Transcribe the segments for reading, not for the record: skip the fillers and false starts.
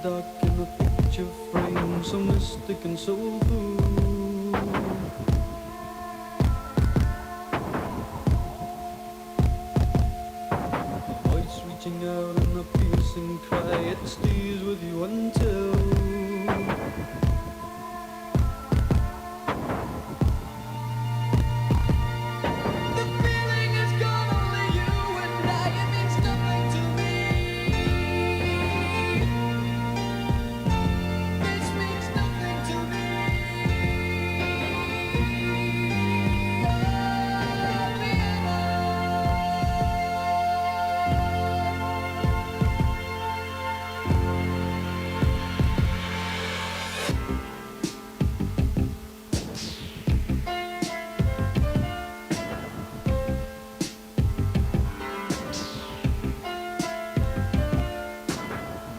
dark in a picture frame, so mystic and soulful. A voice reaching out in a piercing cry, it stays with you until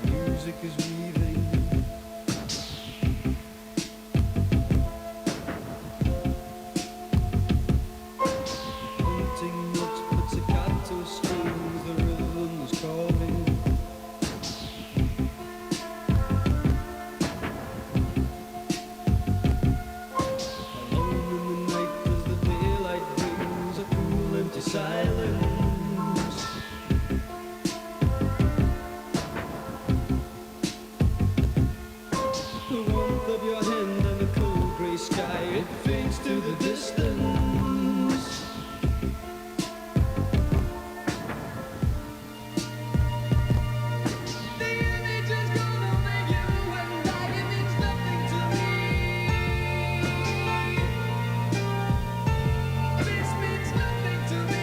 music is weaving. Hunting notes, pizzicato strings, the rhythm is calling. Alone in the night as the daylight brings a cool empty silence. The warmth of your hand and the cold grey sky, it fades to the distance. The image is gonna make you and I, it means nothing to me. This means nothing to me.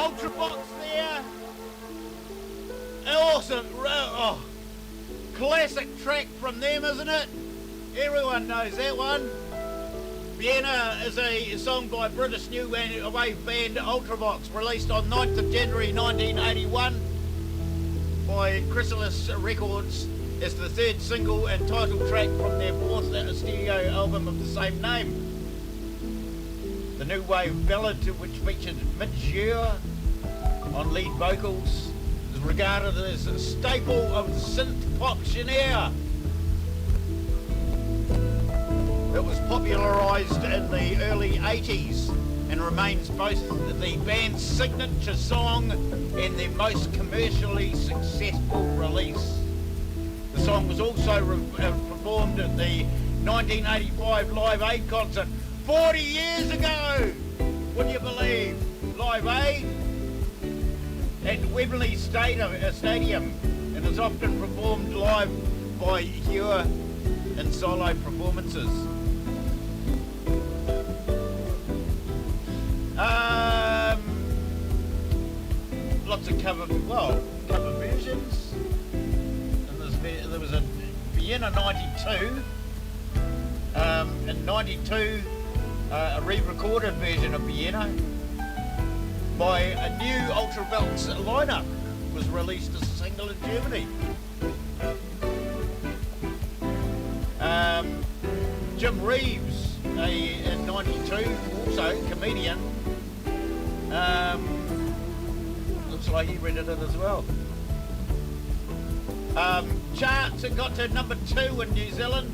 Ultravox there. Awesome. Oh, classic track from them, isn't it? Everyone knows that one. Vienna is a song by British new wave band Ultravox, released on 9th of January 1981 by Chrysalis Records as the third single and title track from their fourth studio album of the same name. The new wave ballad, which featured Midge on lead vocals, is regarded as a staple of the synth pop genre. It was popularised in the early 80s and remains both the band's signature song and their most commercially successful release. The song was also performed at the 1985 Live Aid concert 40 years ago. Would you believe? Live Aid. at Wembley Stadium and is often performed live by Hewer in solo performances. Lots of cover versions. And there was a Vienna 92. In 92, a re-recorded version of Vienna by a new Ultravolts lineup was released as a single in Germany. Jim Reeves, in 92, also comedian, looks like he rented it as well. Charts, it got to number 2 in New Zealand.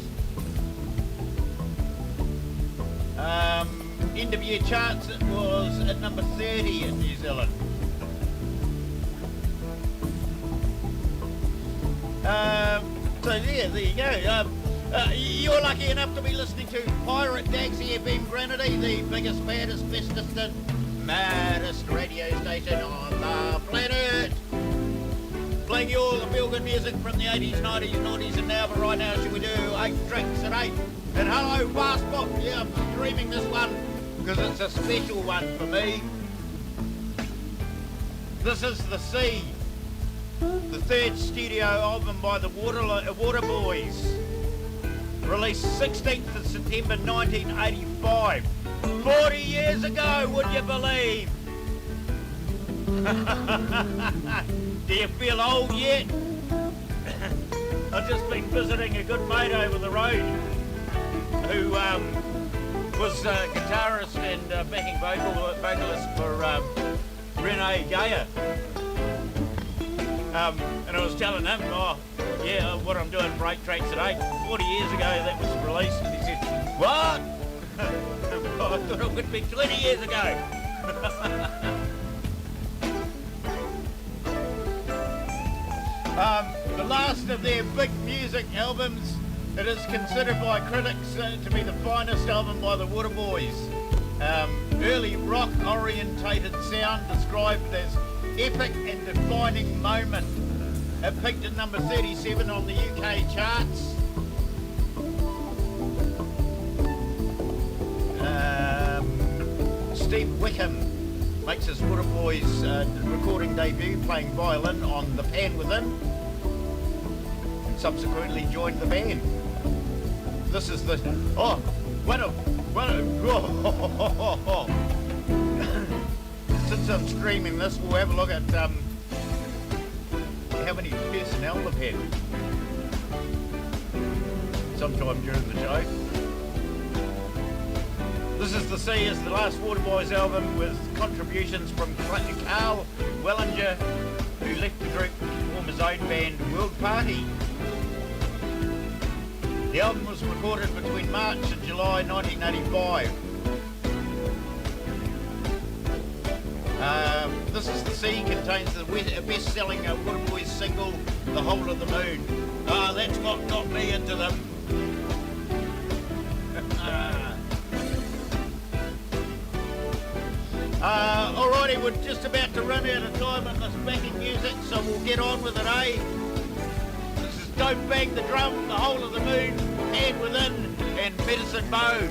End of year charts, it was at number 30 in New Zealand. So yeah, there you go. You're lucky enough to be listening to Pirate Dagsy FM Granity, the biggest, baddest, bestest and maddest radio station on the planet. Playing you all the feel-good music from the 80s, 90s, 90s and now, but right now should we do 8 tracks at 8. And hello, Fastbook. Yeah, I'm streaming this one because it's a special one for me. This is The Sea, the 3rd studio album by the Waterboys, released 16th of September 1985. 40 years ago, would you believe? Do you feel old yet? I've just been visiting a good mate over the road who was a guitarist and backing vocalist for Renee Gayer. And I was telling him, what I'm doing for 8 tracks at 8. 40 years ago that was released, and he said, what? I thought it would be 20 years ago. The last of their big music albums, it is considered by critics to be the finest album by the Waterboys. Early rock-orientated sound described as epic and defining moment. It peaked at number 37 on the UK charts. Steve Wickham makes his Waterboys recording debut playing violin on The Pan Within. Subsequently joined the band. This is the since I'm streaming this, we'll have a look at how many personnel they've had sometime during the show. This is The Sea, is the last Waterboys album with contributions from Carl Wellinger, who left the group to form his own band World Party. The album was recorded between March and July 1985. This is The Sea contains the best-selling Waterboys single, The Whole of the Moon. That's what got me into them. Alrighty, we're just about to run out of time on this backing music, so we'll get on with it, eh? This is Don't Bang the Drum, The Whole of the Moon, Hand Within, and Medicine Bow.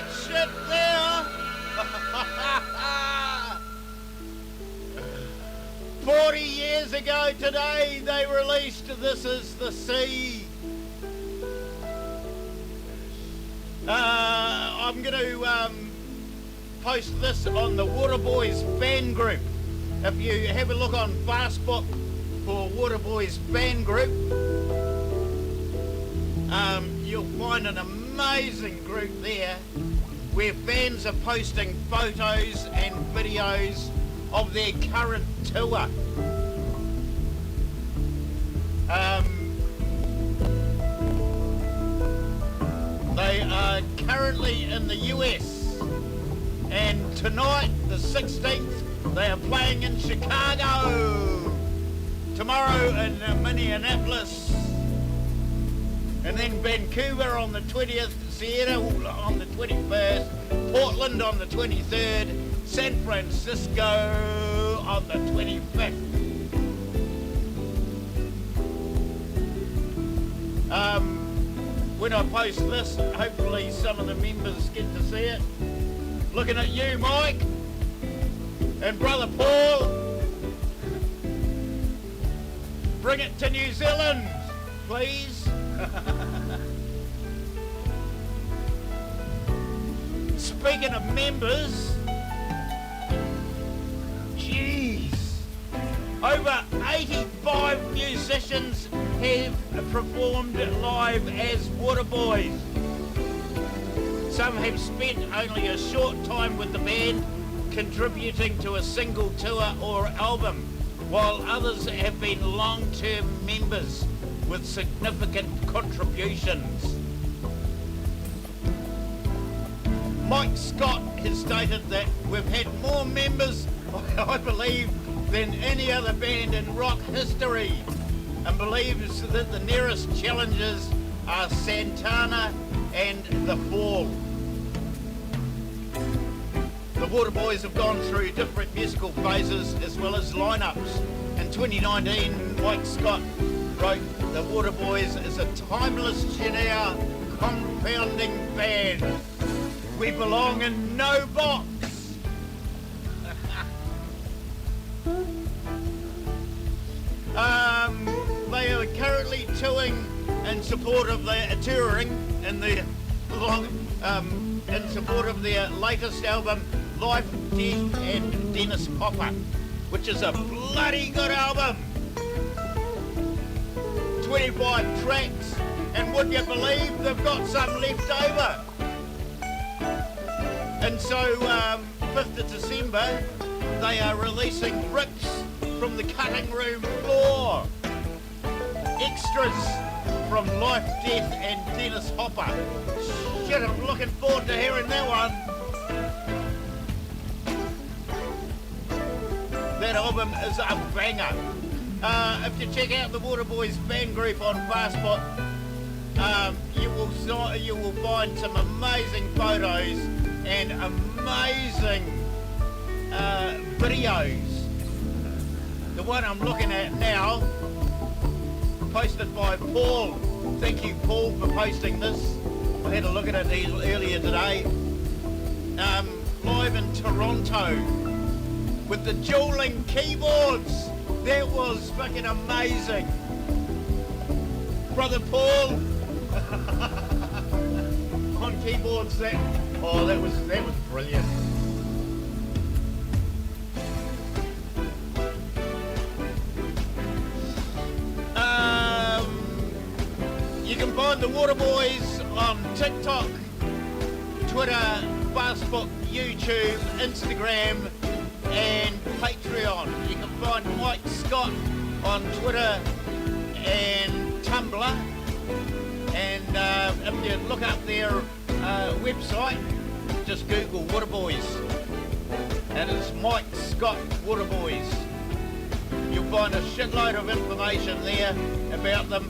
that shit there. 40 years ago today, they released This Is the Sea. I'm going to post this on the Waterboys fan group. If you have a look on Facebook for Waterboys fan group, you'll find an amazing group there where fans are posting photos and videos of their current tour. They are currently in the US, and tonight, the 16th, they are playing in Chicago. Tomorrow in Minneapolis, and then Vancouver on the 20th, Seattle on the 21st, Portland on the 23rd, San Francisco on the 25th. When I post this, hopefully some of the members get to see it. Looking at you, Mike, and Brother Paul. Bring it to New Zealand, please. Speaking of members, jeez, over 85 musicians have performed live as Waterboys. Some have spent only a short time with the band, contributing to a single tour or album, while others have been long-term members with significant contributions. Mike Scott has stated that we've had more members, I believe, than any other band in rock history, and believes that the nearest challengers are Santana and The Fall. The Waterboys have gone through different musical phases as well as lineups. In 2019, Mike Scott wrote, "The Waterboys is a timeless genre compounding band. We belong in no box." They are currently touring in support of their in support of their latest album, Life, Death and Dennis Hopper, which is a bloody good album. 25 tracks, and would you believe they've got some left over? And so, 5th of December, they are releasing rips from the cutting room floor. Extras from Life, Death and Dennis Hopper. Shit, I'm looking forward to hearing that one. That album is a banger. If you check out the Waterboys fan group on Facebook, you will find some amazing photos and amazing videos. The one I'm looking at now, posted by Paul. Thank you, Paul, for posting this. I had a look at it earlier today. Live in Toronto with the dueling keyboards. That was fucking amazing. Brother Paul on keyboards. That was brilliant. You can find the Waterboys on TikTok, Twitter, Facebook, YouTube, Instagram and Patreon. You can find Mike Scott on Twitter and Tumblr. And if you look up their website, just Google Waterboys. And it's Mike Scott Waterboys. You'll find a shitload of information there about them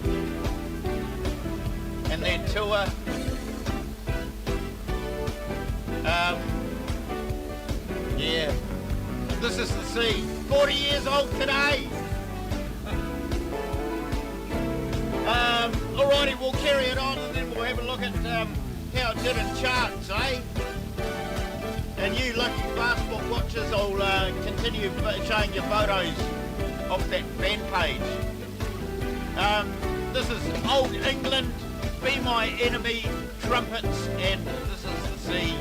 and their tour. Yeah, This Is the Sea. 40 years old today. Alrighty, we'll carry it on and then we'll have a look at how it did in charts, eh? And you lucky passport watchers will continue showing your photos of that fan page. This is Old England, Be My Enemy, Trumpets, and this is the sea.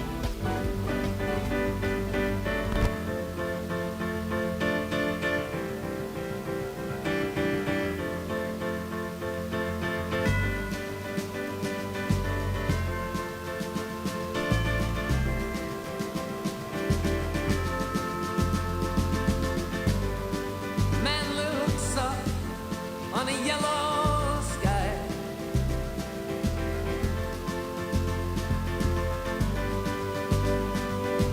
Man looks up on a yellow sky.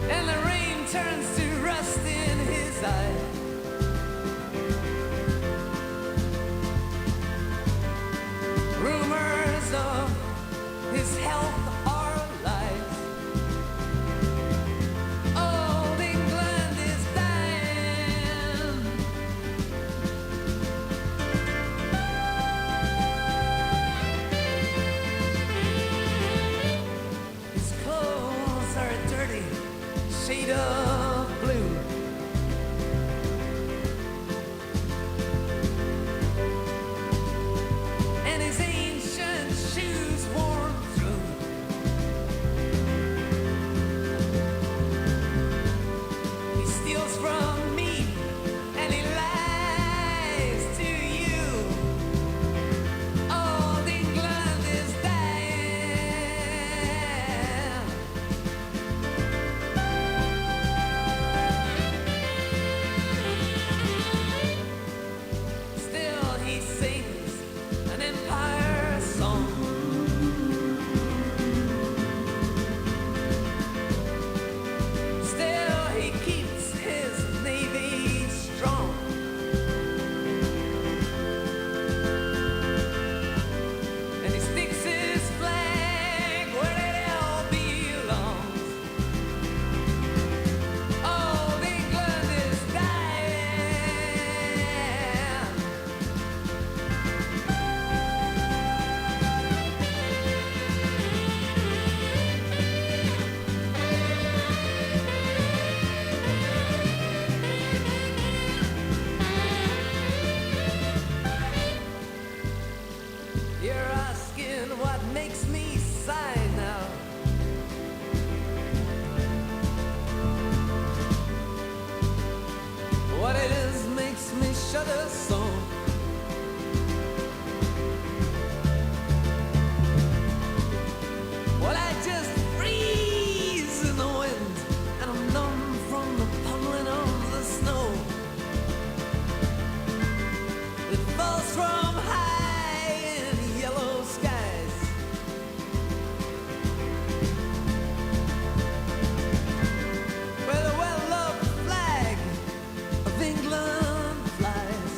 And the rain turns to rust in his eye. Rumors of his health are lies. Old England is dying. His clothes are a dirty shade of blue. And his ancient shoes worn through. He steals from me and he lies to you. Old England is dying. Still he sings an empire song. Still he keeps his navy strong. And he sticks his flag where it all belongs. Old England is dying. You're asking what makes me sigh now. What it is makes me shudder so. Well, I just freeze in the wind, and I'm numb from the pummeling of the snow. It falls from high in yellow skies. Where the well-loved flag of England flies.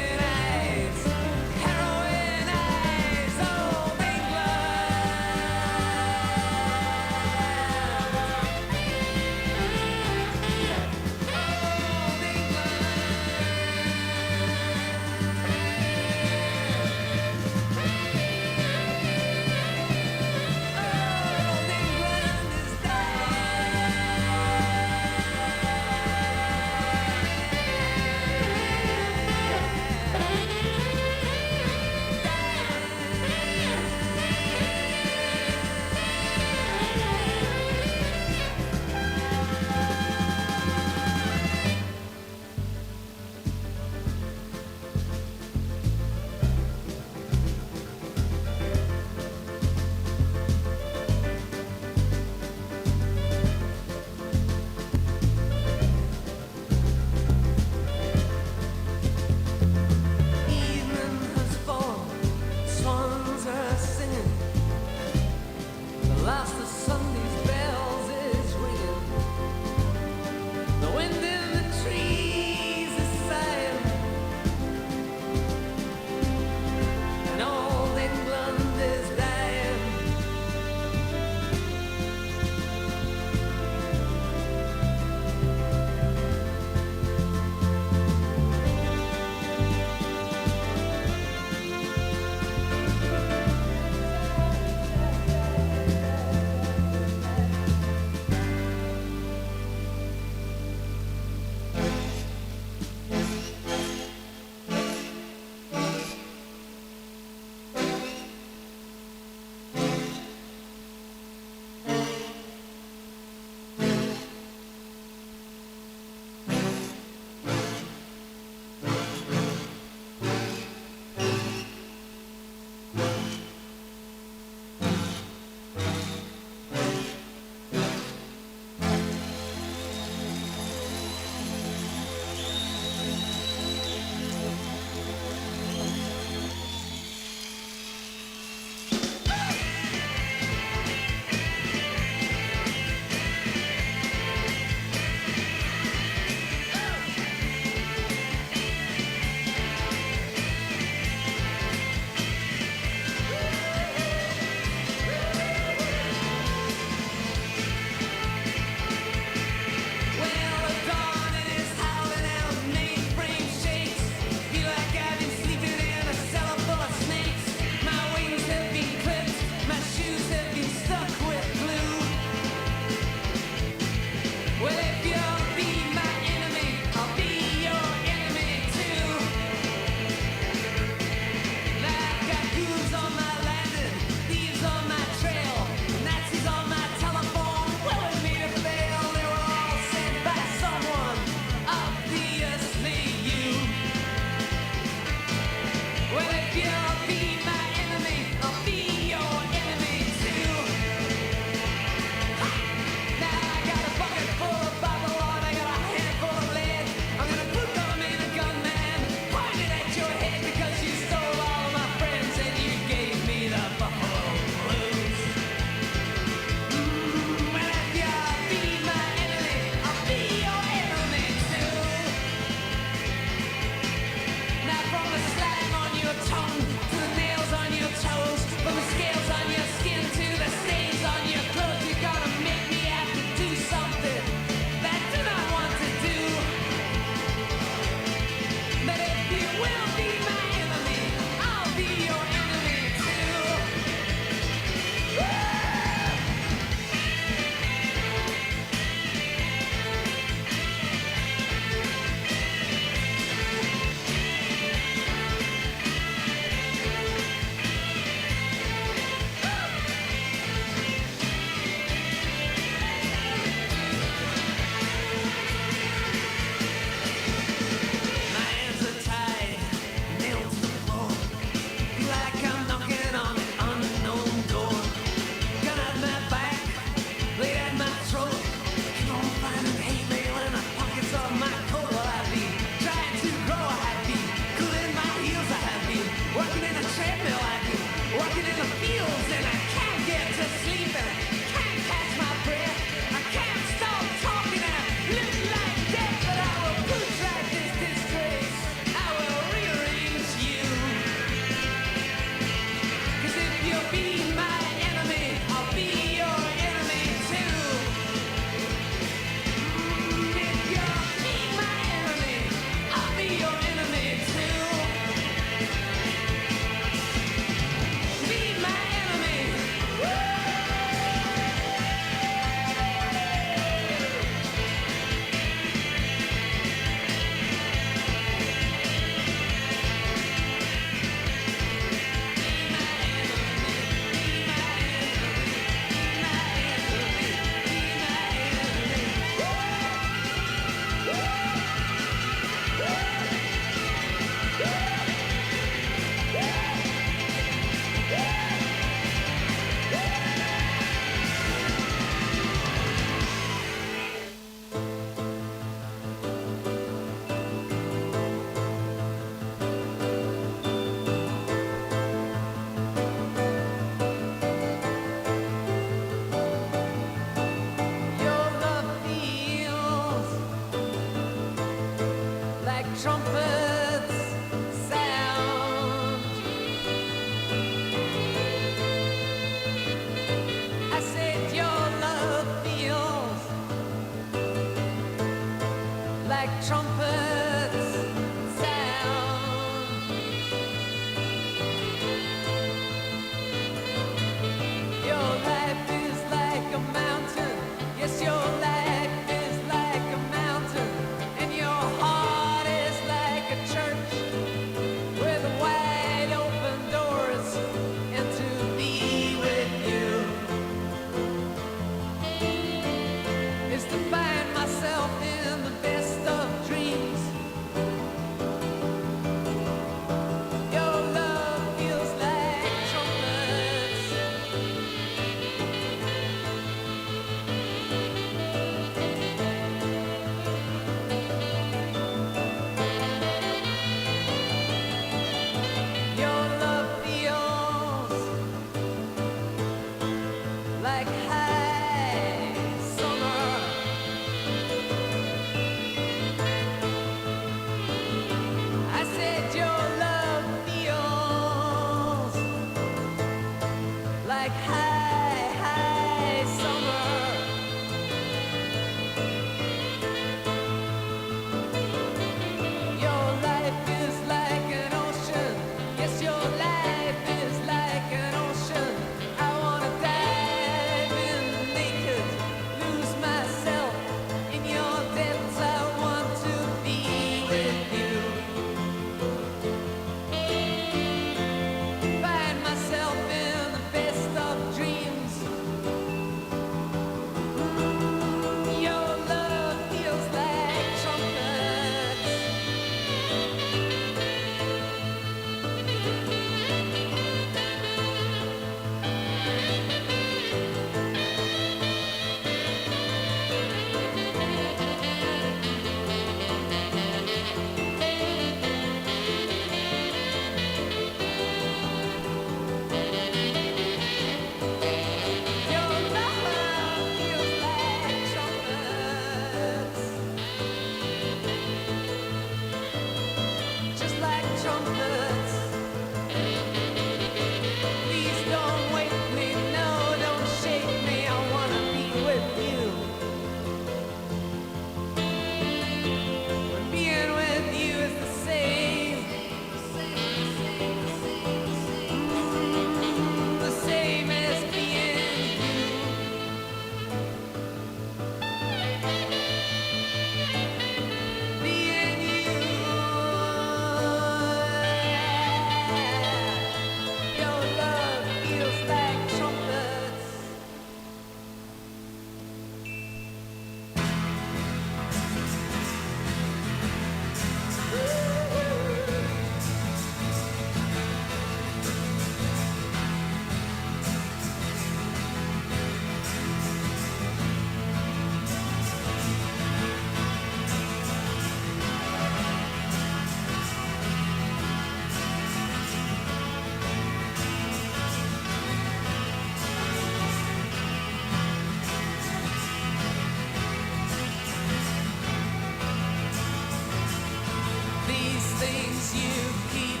you keep,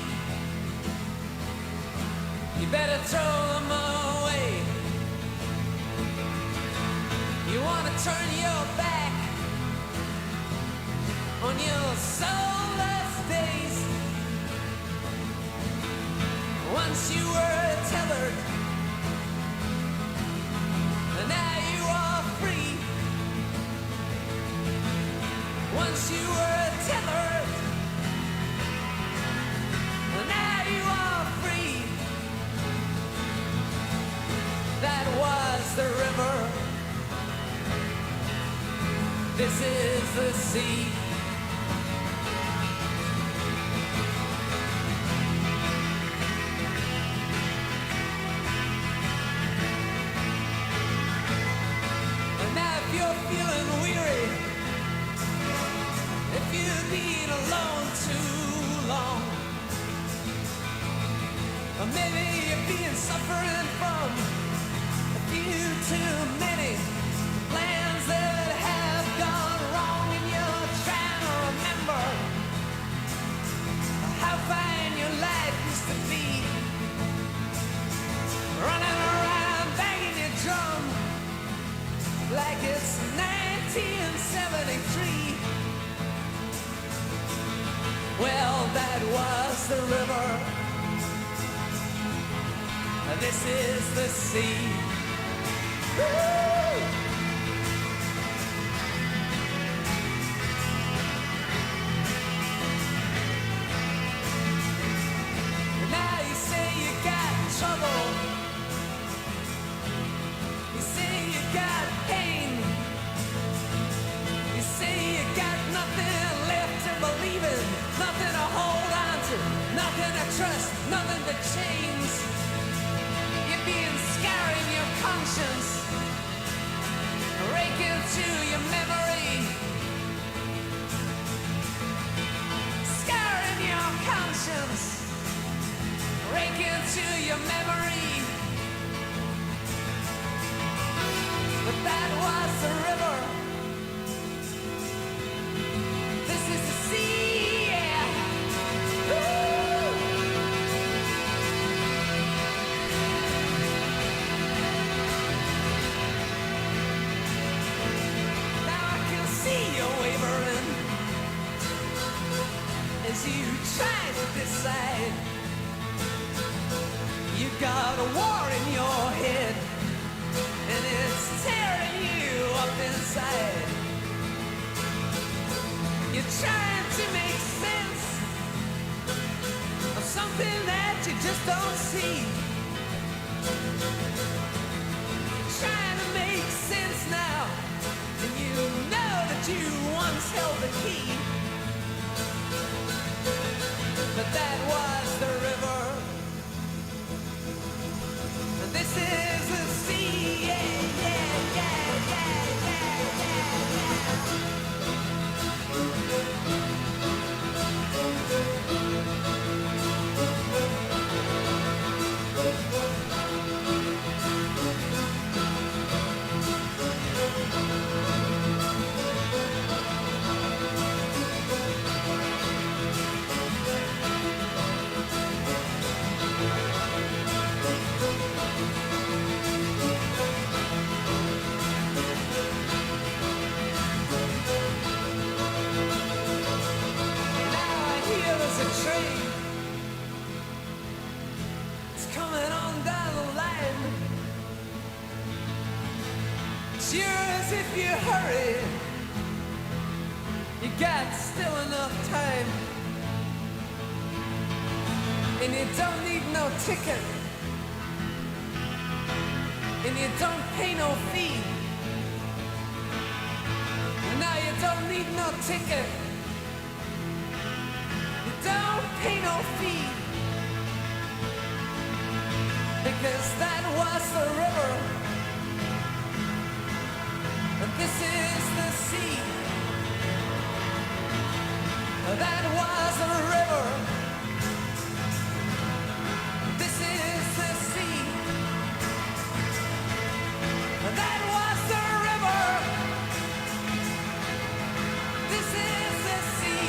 you better throw them away. You want to turn your back on your soulless days. Once you were tethered, and now you are free. Once you were tethered, and now you are free. That was the river. This is the sea. And now if you're feeling weary, if you've been alone too long, or maybe you've been suffering from a few too many plans that have gone wrong, and you're trying to remember how fine your life used to be, running around banging your drum like it's 1973. Well, that was the river. This is the sea. Woo! Now you say you got trouble. You say you got pain. You say you got nothing left to believe in, nothing to hold on to, nothing to trust, nothing to change. You've been scarring your conscience, raking through your memory, scarring your conscience, raking through your memory. But that was the river. This is the sea, yeah. Woo! Now I can see you wavering as you try to decide. You got a war in your head, and it's tearing you up inside. You're trying to make sense of something that you just don't see. You're trying to make sense now, and you know that you once held the key. But that was the river. And this is the sea. Yeah, yeah, yeah, yeah, yeah, train. It's coming on down the line. Sure as if you hurry, you got still enough time. And you don't need no ticket, and you don't pay no fee. Now you don't need no ticket, don't pay no fee, because that was the river, and this is the sea. That was the river, this is the sea. That was the river, this is the sea.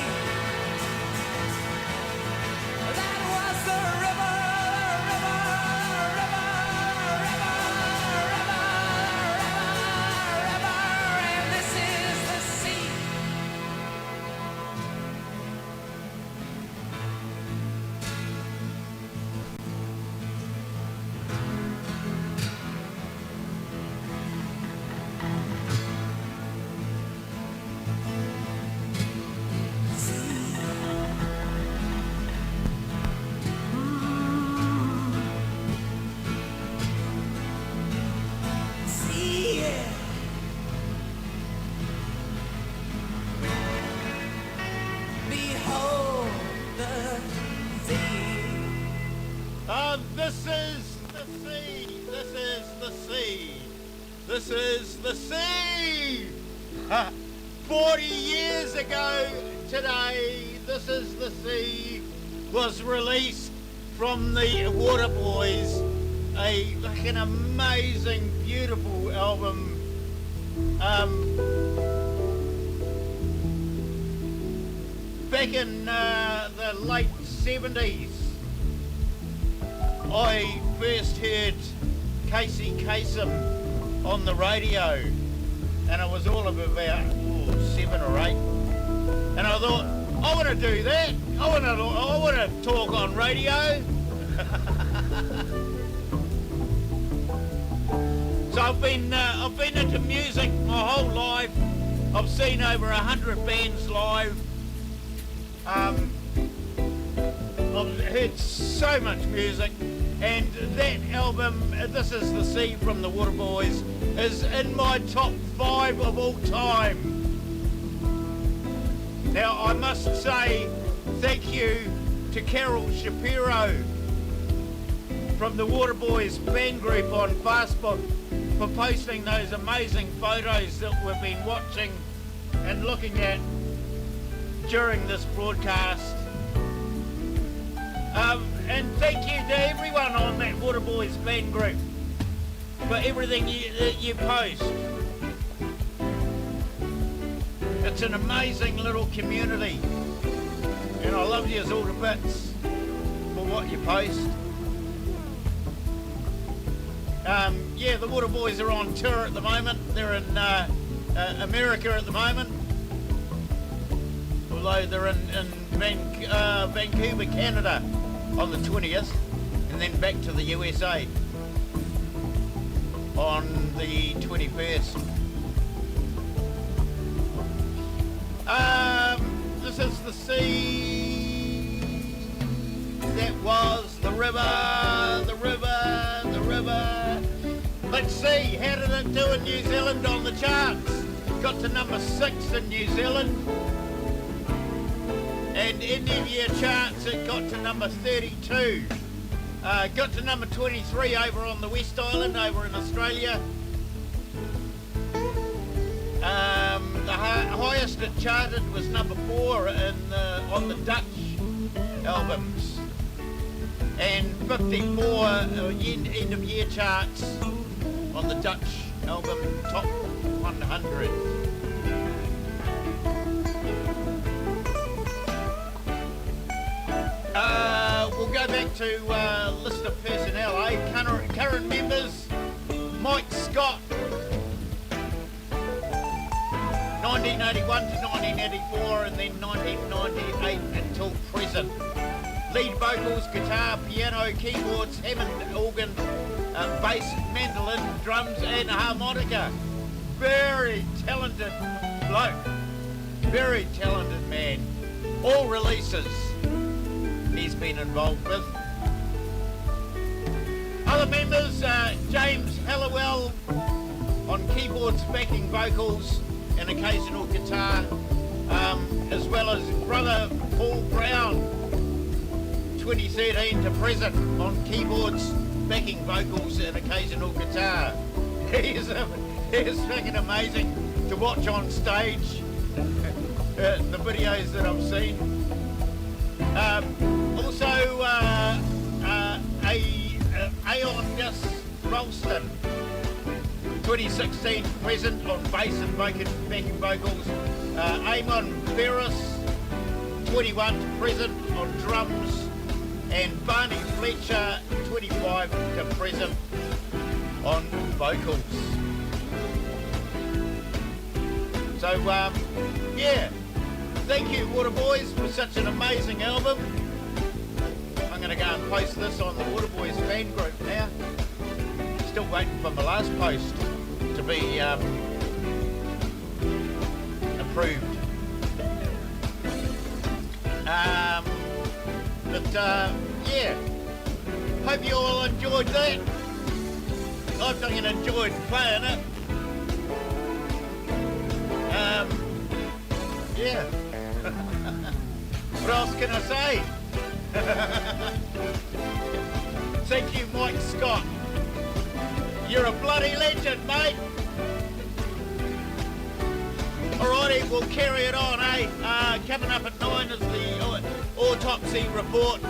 This is the sea. This is the sea. This is the sea. 40 years ago today, This Is the Sea was released from the Waterboys. Like an amazing, beautiful album. Back in the late 70s, I first heard Casey Kasem on the radio, and it was all of about 7 or 8. And I thought, I want to do that. I want to talk on radio. So I've been into music my whole life. I've seen over 100 bands live. I've heard so much music, and that album, This Is the Sea from the Waterboys, is in my top 5 of all time. Now I must say thank you to Carol Shapiro from the Waterboys fan group on Facebook for posting those amazing photos that we've been watching and looking at during this broadcast. And thank you to everyone on that Waterboys fan group for everything you post. It's an amazing little community, and I love you all to bits for what you post. Yeah, the Waterboys are on tour at the moment. They're in America at the moment, although they're in Vancouver, Canada on the 20th, and then back to the USA on the 21st. This is the sea that was the river, the river, the river. Let's see, how did it do in New Zealand on the charts? Got to number 6 in New Zealand. And end of year charts, it got to number 32. Got to number 23 over on the West Island, over in Australia. The highest it charted was number 4 on the Dutch albums. And 54 end of year charts on the Dutch album top 100. We'll go back to list of personnel, current members, Mike Scott, 1981 to 1984, and then 1998 until present. Lead vocals, guitar, piano, keyboards, Hammond organ, bass, mandolin, drums and harmonica. Very talented bloke, very talented man. All releases he's been involved with. Other members, James Halliwell on keyboards, backing vocals and occasional guitar, as well as brother Paul Brown, 2013 to present, on keyboards, backing vocals and occasional guitar. He is fucking amazing to watch on stage, the videos that I've seen. Also, Aeon Gus Ralston, 2016 present on bass and backing vocals. Amon Ferris, 21 to present on drums. And Barney Fletcher, 25 to present on vocals. So, yeah, thank you Waterboys for such an amazing album. I'm going to go and post this on the Waterboys fan group now. Still waiting for my last post to be approved. Yeah, hope you all enjoyed that. I've fucking enjoyed playing it. Yeah. What else can I say? Scott. You're a bloody legend, mate. Alrighty, we'll carry it on, eh? Coming up at 9 is the autopsy report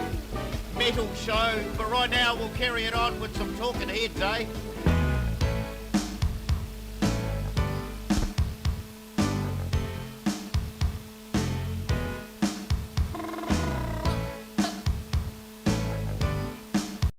metal show. But right now, we'll carry it on with some talking heads, eh?